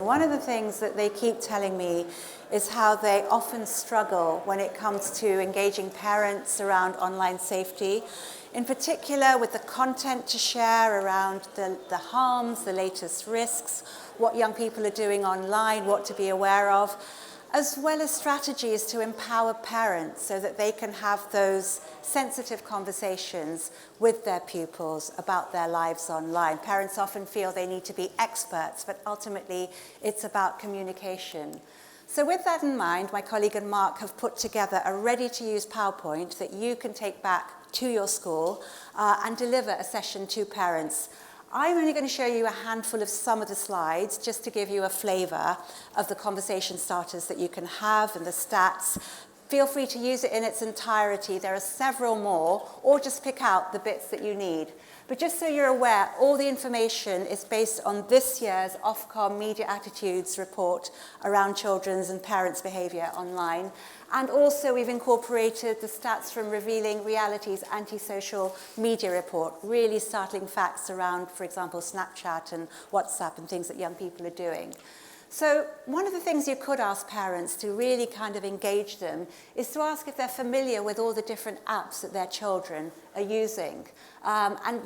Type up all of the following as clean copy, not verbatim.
one of the things that they keep telling me is how they often struggle when it comes to engaging parents around online safety, in particular with the content to share around the harms, the latest risks, what young people are doing online, what to be aware of, as well as strategies to empower parents so that they can have those sensitive conversations with their pupils about their lives online. Parents often feel they need to be experts, but ultimately it's about communication. So with that in mind, my colleague and Mark have put together a ready-to-use PowerPoint that you can take back to your school and deliver a session to parents. I'm only going to show you a handful of some of the slides just to give you a flavour of the conversation starters that you can have and the stats. Feel free to use it in its entirety. There are several more, or just pick out the bits that you need. But just so you're aware, all the information is based on this year's Ofcom Media Attitudes report around children's and parents' behaviour online. And also we've incorporated the stats from Revealing Reality's anti-social media report, really startling facts around, for example, Snapchat and WhatsApp and things that young people are doing. So one of the things you could ask parents to really kind of engage them is to ask if they're familiar with all the different apps that their children are using.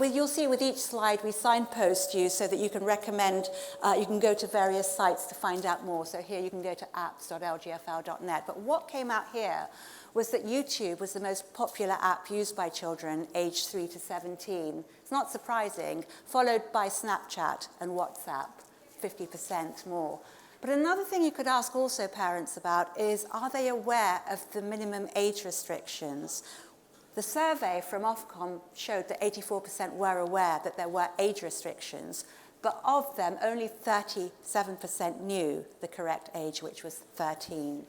You'll see with each slide we signpost you so that you can recommend, you can go to various sites to find out more. So here you can go to apps.lgfl.net. But what came out here was that YouTube was the most popular app used by children aged 3 to 17. It's not surprising, followed by Snapchat and WhatsApp. 50% more. But another thing you could ask also parents about is, are they aware of the minimum age restrictions? The survey from Ofcom showed that 84% were aware that there were age restrictions, but of them, only 37% knew the correct age, which was 13.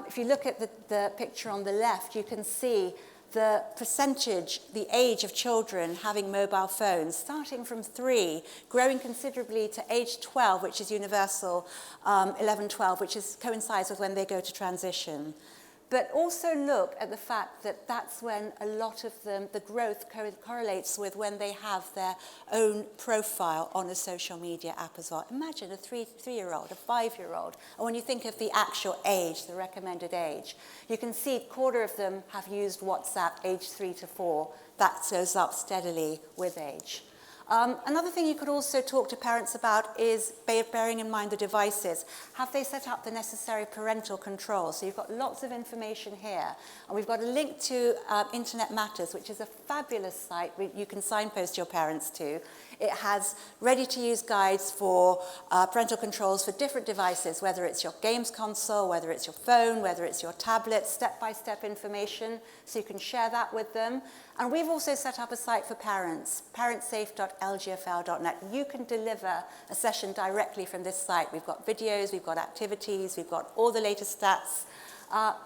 If you look at the picture on the left, you can see the percentage, the age of children having mobile phones, starting from 3, growing considerably to age 12, which is universal, 11, 12, which coincides with when they go to transition. But also look at the fact that that's when a lot of them, the growth correlates with when they have their own profile on a social media app as well. Imagine a three-year-old, a 5-year-old, and when you think of the actual age, the recommended age, you can see a quarter of them have used WhatsApp age 3 to 4. That goes up steadily with age. Another thing you could also talk to parents about is bearing in mind the devices. Have they set up the necessary parental control? So you've got lots of information here. And we've got a link to Internet Matters, which is a fabulous site you can signpost your parents to. It has ready-to-use guides for parental controls for different devices, whether it's your games console, whether it's your phone, whether it's your tablet, step-by-step information, so you can share that with them. And we've also set up a site for parents, parentsafe.lgfl.net. You can deliver a session directly from this site. We've got videos, we've got activities, we've got all the latest stats.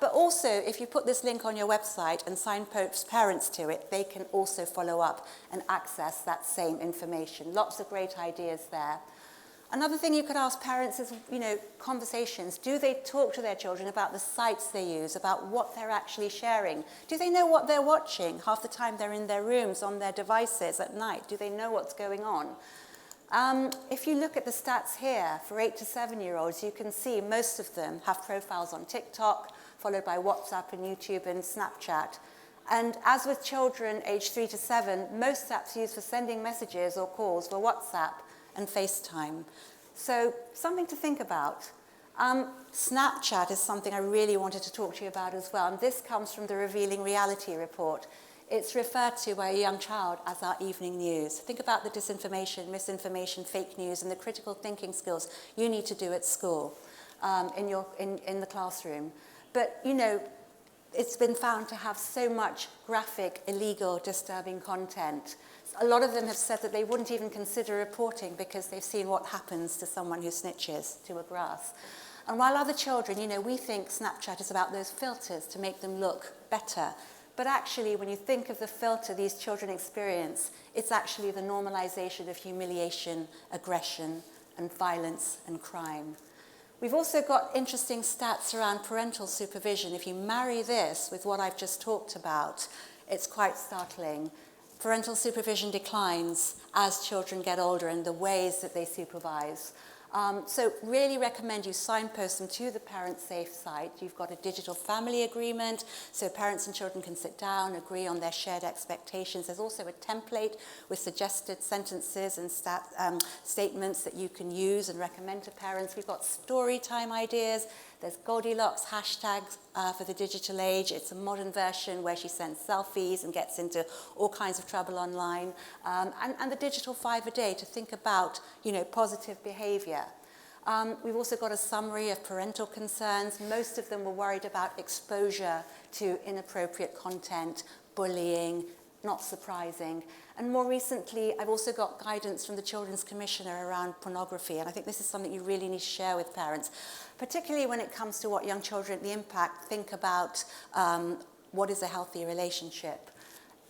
But also, if you put this link on your website and signpost parents to it, they can also follow up and access that same information. Lots of great ideas there. Another thing you could ask parents is, conversations. Do they talk to their children about the sites they use, about what they're actually sharing? Do they know what they're watching? Half the time they're in their rooms, on their devices at night. Do they know what's going on? If you look at the stats here, for 8 to 7-year-olds, you can see most of them have profiles on TikTok, followed by WhatsApp and YouTube and Snapchat. And as with children aged 3 to 7, most apps used for sending messages or calls were WhatsApp and FaceTime. So something to think about. Snapchat is something I really wanted to talk to you about as well. And this comes from the Revealing Reality report. It's referred to by a young child as our evening news. Think about the disinformation, misinformation, fake news, and the critical thinking skills you need to do at school, in the classroom. But, it's been found to have so much graphic, illegal, disturbing content. A lot of them have said that they wouldn't even consider reporting because they've seen what happens to someone who snitches to a grass. And while other children, we think Snapchat is about those filters to make them look better. But actually, when you think of the filter these children experience, it's actually the normalization of humiliation, aggression, and violence and crime. We've also got interesting stats around parental supervision. If you marry this with what I've just talked about, it's quite startling. Parental supervision declines as children get older in the ways that they supervise. So really recommend you signpost them to the Parent Safe site. You've got a digital family agreement, so parents and children can sit down, agree on their shared expectations. There's also a template with suggested sentences and statements that you can use and recommend to parents. We've got story time ideas. There's Goldilocks hashtags for the digital age. It's a modern version where she sends selfies and gets into all kinds of trouble online. And the digital 5 a day to think about, positive behaviour. We've also got a summary of parental concerns. Most of them were worried about exposure to inappropriate content, bullying, not surprising. And more recently, I've also got guidance from the Children's Commissioner around pornography, and I think this is something you really need to share with parents, particularly when it comes to what young children, the impact, think about what is a healthy relationship.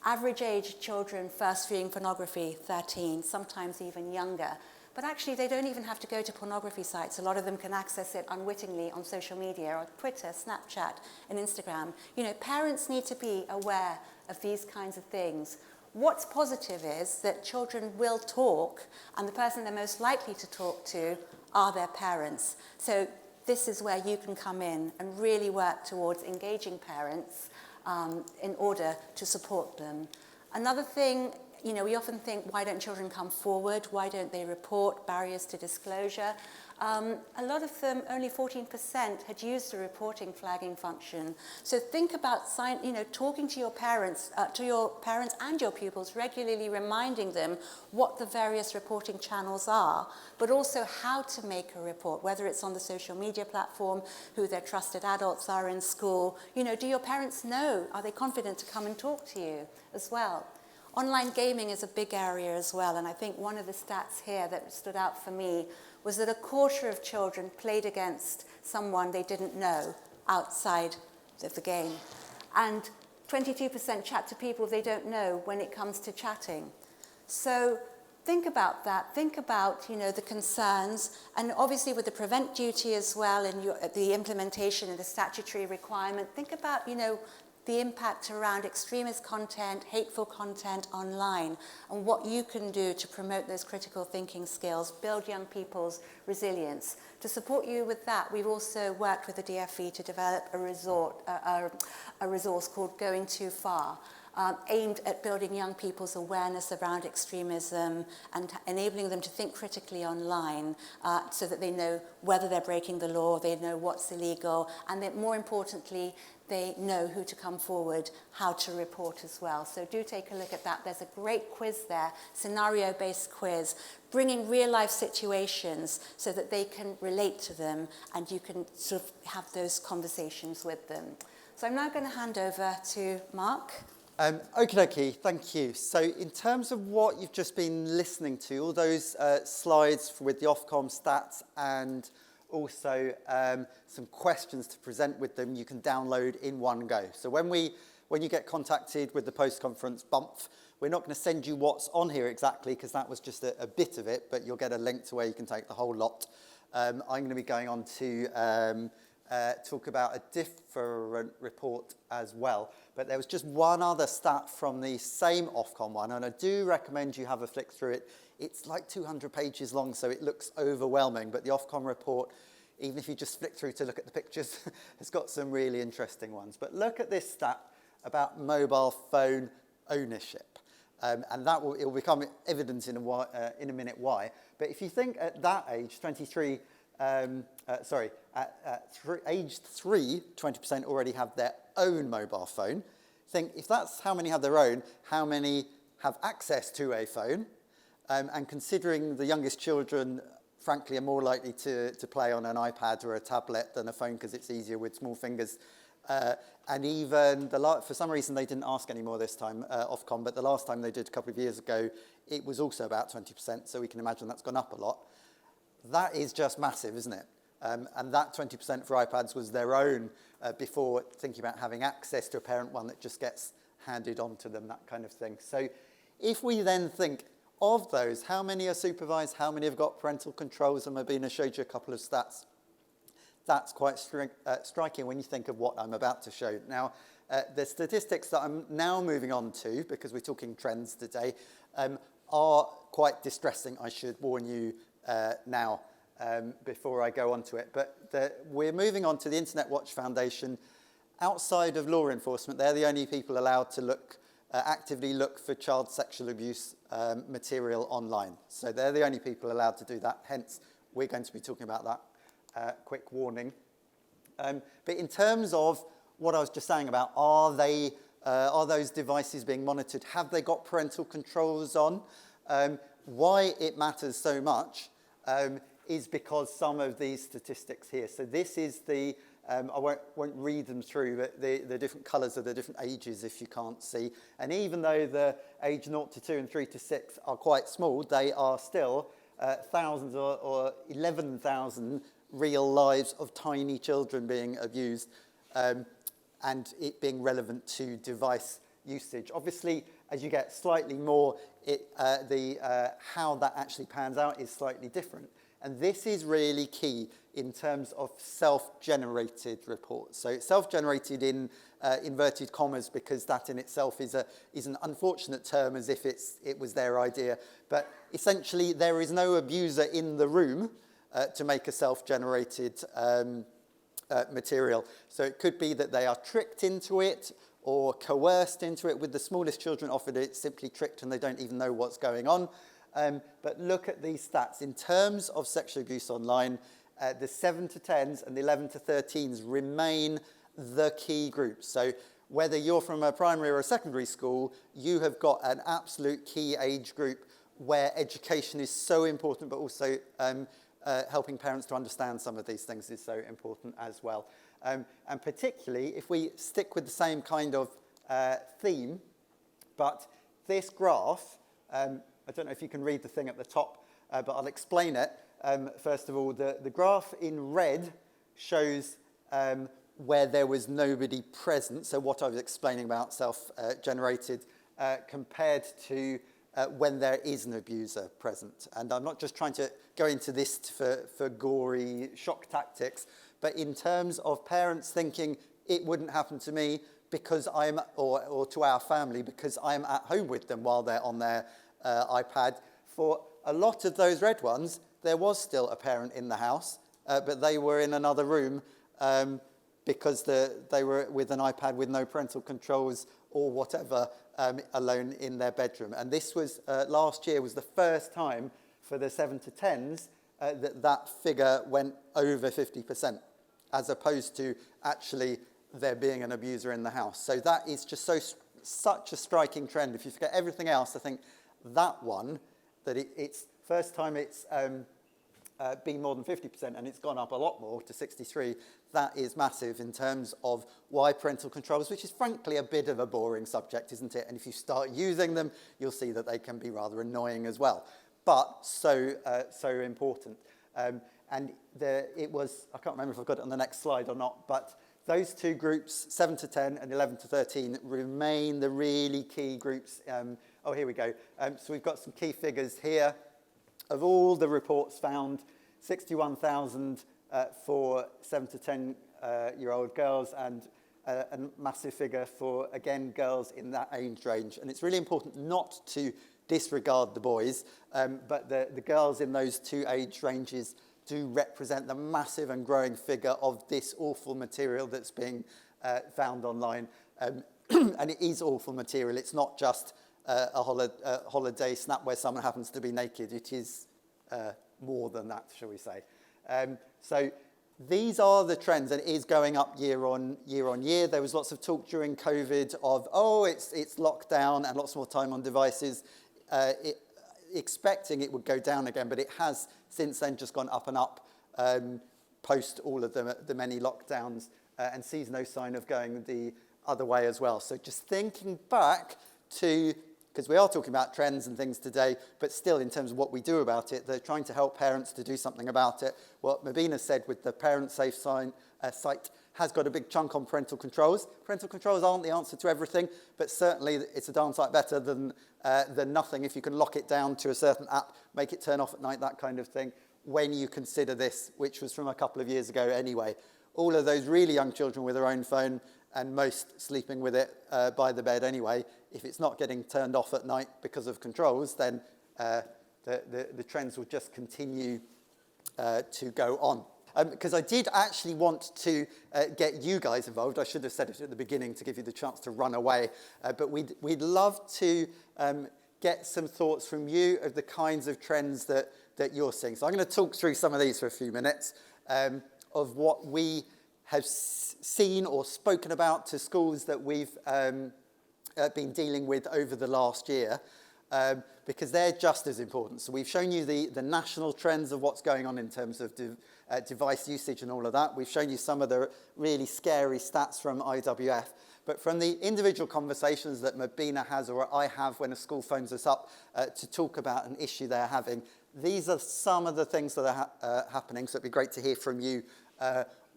Average age children first viewing pornography, 13, sometimes even younger. But actually, they don't even have to go to pornography sites. A lot of them can access it unwittingly on social media, or Twitter, Snapchat, and Instagram. Parents need to be aware of these kinds of things. What's positive is that children will talk, and the person they're most likely to talk to are their parents. So this is where you can come in and really work towards engaging parents in order to support them. Another thing, we often think, why don't children come forward? Why don't they report? Barriers to disclosure. A lot of them, only 14%, had used the reporting flagging function. So think about talking to your parents and your pupils, regularly reminding them what the various reporting channels are, but also how to make a report, whether it's on the social media platform, who their trusted adults are in school. Do your parents know? Are they confident to come and talk to you as well? Online gaming is a big area as well, and I think one of the stats here that stood out for me was that a quarter of children played against someone they didn't know outside of the game. And 22% chat to people they don't know when it comes to chatting. So think about that. Think about, the concerns, and obviously with the prevent duty as well, and the implementation and the statutory requirement. Think about, the impact around extremist content, hateful content online, and what you can do to promote those critical thinking skills, build young people's resilience. To support you with that, we've also worked with the DFE to develop a resource called Going Too Far, aimed at building young people's awareness around extremism and enabling them to think critically online so that they know whether they're breaking the law, they know what's illegal, and that more importantly, they know who to come forward, how to report as well. So do take a look at that. There's a great quiz there, scenario-based quiz, bringing real-life situations so that they can relate to them and you can sort of have those conversations with them. So I'm now going to hand over to Mark. Okie dokie, thank you. So in terms of what you've just been listening to, all those slides with the Ofcom stats and also some questions to present with them, you can download in one go. So when you get contacted with the post-conference bump, we're not going to send you what's on here exactly, because that was just a bit of it, but you'll get a link to where you can take the whole lot. I'm going to be going on to talk about a different report as well. But there was just one other stat from the same Ofcom one, and I do recommend you have a flick through it. It's like 200 pages long, so it looks overwhelming, but the Ofcom report, even if you just flick through to look at the pictures, has got some really interesting ones. But look at this stat about mobile phone ownership. And it will become evident in a minute why. But if you think at that age, age 3, 20% already have their own mobile phone. Think, if that's how many have their own, how many have access to a phone? And considering the youngest children, frankly, are more likely to play on an iPad or a tablet than a phone because it's easier with small fingers. And even, for some reason, they didn't ask anymore this time, Ofcom, but the last time they did a couple of years ago, it was also about 20%, so we can imagine that's gone up a lot. That is just massive, isn't it? And that 20% for iPads was their own before thinking about having access to a parent one that just gets handed on to them, that kind of thing. So if we then think of those, how many are supervised, how many have got parental controls, and Mubina showed you a couple of stats. That's quite striking when you think of what I'm about to show. Now, the statistics that I'm now moving on to, because we're talking trends today, are quite distressing, I should warn you now. before I go on to it. But we're moving on to the Internet Watch Foundation. Outside of law enforcement, they're the only people allowed to actively look for child sexual abuse material online. So they're the only people allowed to do that. Hence, we're going to be talking about that. Quick warning. But in terms of what I was just saying about, are those devices being monitored? Have they got parental controls on? Why it matters so much is because some of these statistics here. So this is the, I won't read them through, but the different colours of the different ages if you can't see. And even though the age 0 to 2 and 3 to 6 are quite small, they are still thousands or 11,000 real lives of tiny children being abused, and it being relevant to device usage. Obviously, as you get slightly more, how that actually pans out is slightly different. And this is really key in terms of self-generated reports. So it's self-generated in inverted commas because that in itself is an unfortunate term, as if it was their idea. But essentially, there is no abuser in the room to make a self-generated material. So it could be that they are tricked into it or coerced into it. With the smallest children offered, it's simply tricked and they don't even know what's going on. But look at these stats. In terms of sexual abuse online, the 7 to 10s and the 11 to 13s remain the key groups. So whether you're from a primary or a secondary school, you have got an absolute key age group where education is so important, but also helping parents to understand some of these things is so important as well. And particularly if we stick with the same kind of theme, but this graph, I don't know if you can read the thing at the top, but I'll explain it. First of all, the graph in red shows where there was nobody present, so what I was explaining about self-generated, compared to when there is an abuser present. And I'm not just trying to go into this for gory shock tactics, but in terms of parents thinking it wouldn't happen to me because or to our family because I'm at home with them while they're on their iPad. For a lot of those red ones, there was still a parent in the house, but they were in another room because they were with an iPad with no parental controls or whatever, alone in their bedroom. And this was, last year was the first time for the 7 to 10s that figure went over 50%, as opposed to actually there being an abuser in the house. So that is just such a striking trend. If you forget everything else, I think that one, that it's first time it's been more than 50%, and it's gone up a lot more to 63. That is massive in terms of why parental controls, which is frankly a bit of a boring subject, isn't it? And if you start using them, you'll see that they can be rather annoying as well. But so important. And it was, I can't remember if I've got it on the next slide or not, but those two groups, 7 to 10 and 11 to 13, remain the really key groups. Oh, here we go. So we've got some key figures here. Of all the reports found, 61,000 for 7 to 10-year-old girls, and a massive figure for, again, girls in that age range. And it's really important not to disregard the boys, but the girls in those two age ranges do represent the massive and growing figure of this awful material that's being found online. And it is awful material. It's not just a holiday snap where someone happens to be naked. It is more than that, shall we say. So these are the trends, and it is going up year on year. There was lots of talk during COVID of, it's lockdown and lots more time on devices, expecting it would go down again, but it has since then just gone up and up post all of the many lockdowns, and sees no sign of going the other way as well. So just thinking back to, because we are talking about trends and things today, but still in terms of what we do about it, they're trying to help parents to do something about it. What Mubina said with the Parent Safe site has got a big chunk on parental controls. Parental controls aren't the answer to everything, but certainly it's a darn sight better than nothing. If you can lock it down to a certain app, make it turn off at night, that kind of thing, when you consider this, which was from a couple of years ago anyway. All of those really young children with their own phone, and most sleeping with it by the bed anyway, if it's not getting turned off at night because of controls, then the trends will just continue to go on. Because I did actually want to get you guys involved. I should have said it at the beginning to give you the chance to run away. But we'd love to get some thoughts from you of the kinds of trends that you're seeing. So I'm going to talk through some of these for a few minutes of what we have seen or spoken about to schools that we've been dealing with over the last year. Because they're just as important. So we've shown you the national trends of what's going on in terms of device usage and all of that. We've shown you some of the really scary stats from IWF. But from the individual conversations that Mubina has or I have when a school phones us up to talk about an issue they're having, these are some of the things that are happening. So it'd be great to hear from you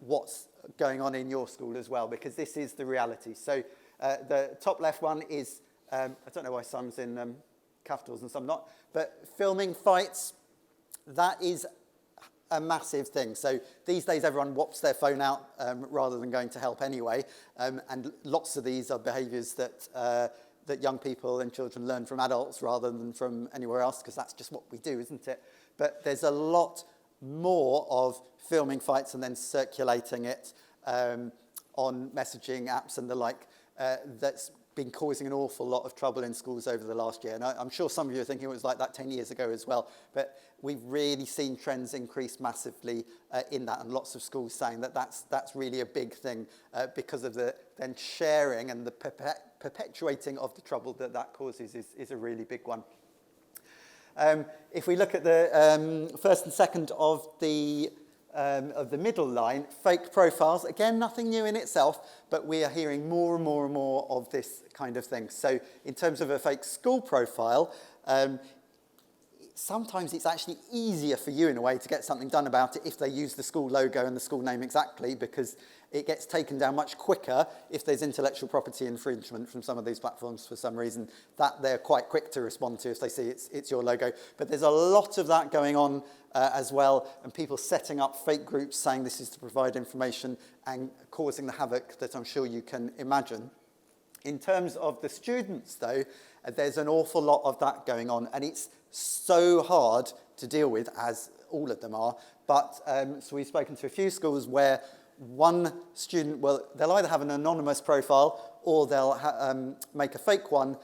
what's going on in your school as well, because this is the reality. So the top left one is, I don't know why some's in capitals and some not, but filming fights, that is a massive thing. So these days everyone whops their phone out rather than going to help anyway, and lots of these are behaviours that young people and children learn from adults rather than from anywhere else, because that's just what we do, isn't it? But there's a lot more of filming fights and then circulating it on messaging apps and the like that's been causing an awful lot of trouble in schools over the last year. And I'm sure some of you are thinking it was like that 10 years ago as well, but we've really seen trends increase massively in that, and lots of schools saying that that's really a big thing because of the then sharing and the perpetuating of the trouble that causes is a really big one. If we look at the first and second of the middle line, fake profiles, again, nothing new in itself, but we are hearing more and more and more of this kind of thing. So in terms of a fake school profile, sometimes it's actually easier for you in a way to get something done about it if they use the school logo and the school name exactly, because it gets taken down much quicker if there's intellectual property infringement from some of these platforms for some reason. That they're quite quick to respond to if they see it's your logo. But there's a lot of that going on as well, and people setting up fake groups saying this is to provide information and causing the havoc that I'm sure you can imagine. In terms of the students, though, there's an awful lot of that going on, and it's so hard to deal with, as all of them are. But so we've spoken to a few schools where one student, they'll either have an anonymous profile or they'll make a fake one,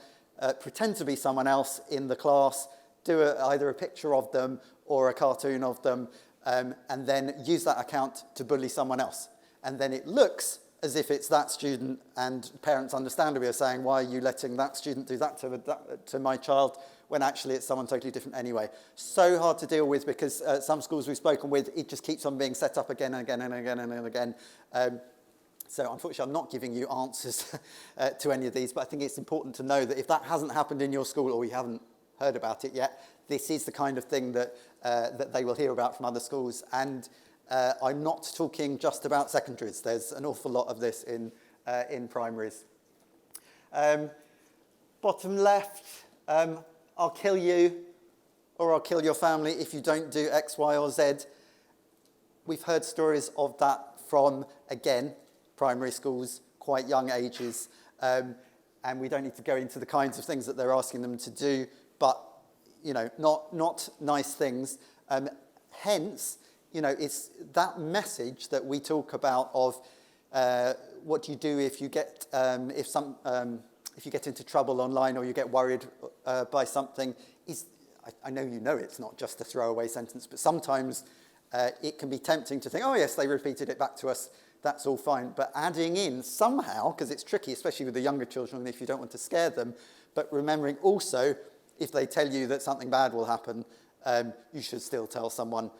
pretend to be someone else in the class, do either a picture of them or a cartoon of them, and then use that account to bully someone else. And then it looks as if it's that student, and parents understandably are saying, why are you letting that student do that to my child, when actually it's someone totally different anyway. So hard to deal with because some schools we've spoken with, it just keeps on being set up again and again and again and again. So unfortunately, I'm not giving you answers to any of these, but I think it's important to know that if that hasn't happened in your school or you haven't heard about it yet, this is the kind of thing that they will hear about from other schools. And I'm not talking just about secondaries. There's an awful lot of this in primaries. Bottom left, I'll kill you or I'll kill your family if you don't do X, Y, or Z. We've heard stories of that from, again, primary schools, quite young ages. And we don't need to go into the kinds of things that they're asking them to do, but, you know, not nice things. Hence, you know, it's that message that we talk about of what do you do if you get if you get into trouble online or you get worried by something. I know you know it's not just a throwaway sentence, but sometimes it can be tempting to think, oh yes, they repeated it back to us, that's all fine. But adding in somehow, because it's tricky, especially with the younger children, if you don't want to scare them, but remembering also, if they tell you that something bad will happen, you should still tell someone,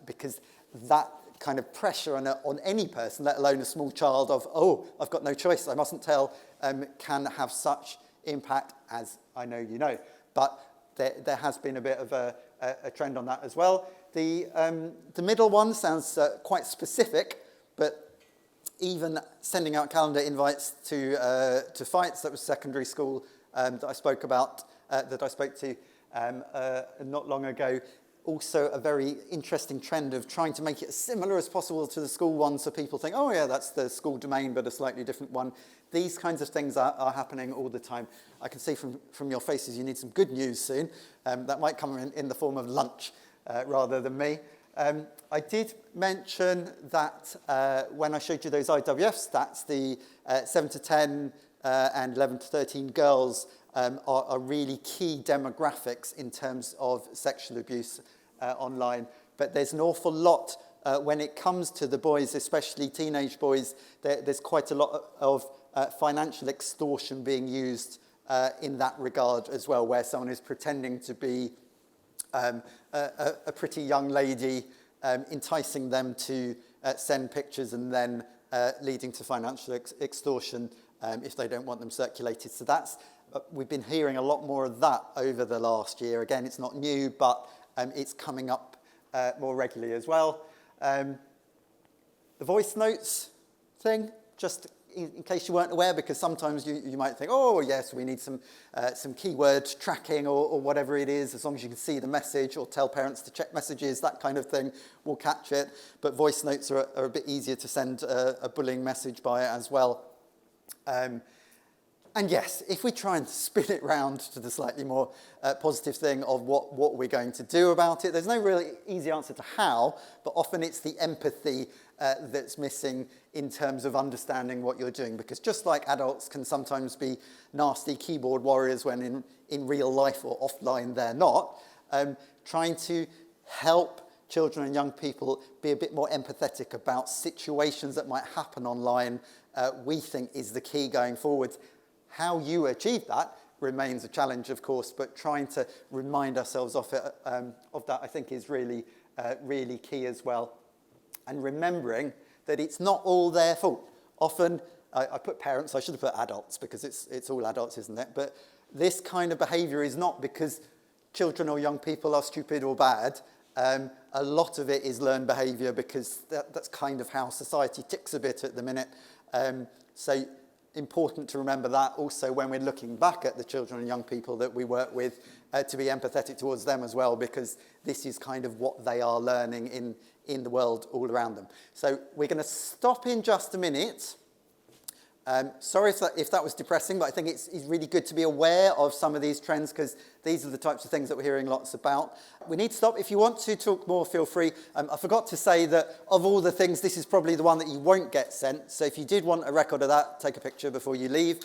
because that kind of pressure on any person, let alone a small child, of, oh, I've got no choice, I mustn't tell, can have such impact, as I know you know. But there has been a bit of a trend on that as well. The middle one sounds quite specific, but even sending out calendar invites to fights, that was secondary school that I spoke to not long ago. Also a very interesting trend of trying to make it as similar as possible to the school one, so people think, oh yeah, that's the school domain, but a slightly different one. These kinds of things are happening all the time. I can see from your faces you need some good news soon. That might come in the form of lunch rather than me. I did mention that when I showed you those IWF stats, the 7 to 10 and 11 to 13 girls are really key demographics in terms of sexual abuse online. But there's an awful lot when it comes to the boys, especially teenage boys. There's quite a lot of financial extortion being used in that regard as well, where someone is pretending to be a pretty young lady, enticing them to send pictures and then leading to financial extortion if they don't want them circulated. So that's, we've been hearing a lot more of that over the last year. Again, it's not new, but it's coming up more regularly as well. The voice notes thing, just in case you weren't aware, because sometimes you might think, oh yes, we need some keyword tracking or whatever it is, as long as you can see the message or tell parents to check messages, that kind of thing will catch it. But voice notes are a bit easier to send a bullying message by as well. And yes, if we try and spin it round to the slightly more positive thing of what we're going to do about it, there's no really easy answer to how, but often it's the empathy that's missing in terms of understanding what you're doing. Because just like adults can sometimes be nasty keyboard warriors when in real life or offline they're not, trying to help children and young people be a bit more empathetic about situations that might happen online, we think is the key going forward. How you achieve that remains a challenge, of course, but trying to remind ourselves of that, I think, is really, really key as well. And remembering that it's not all their fault. Often, I put parents, I should have put adults, because it's all adults, isn't it? But this kind of behaviour is not because children or young people are stupid or bad. A lot of it is learned behaviour, because that's kind of how society ticks a bit at the minute. So important to remember that also when we're looking back at the children and young people that we work with, to be empathetic towards them as well, because this is kind of what they are learning in the world all around them. So we're going to stop in just a minute. Sorry if that was depressing, but I think it's really good to be aware of some of these trends, because these are the types of things that we're hearing lots about. We need to stop. If you want to talk more, feel free. I forgot to say that of all the things, this is probably the one that you won't get sent. So if you did want a record of that, take a picture before you leave.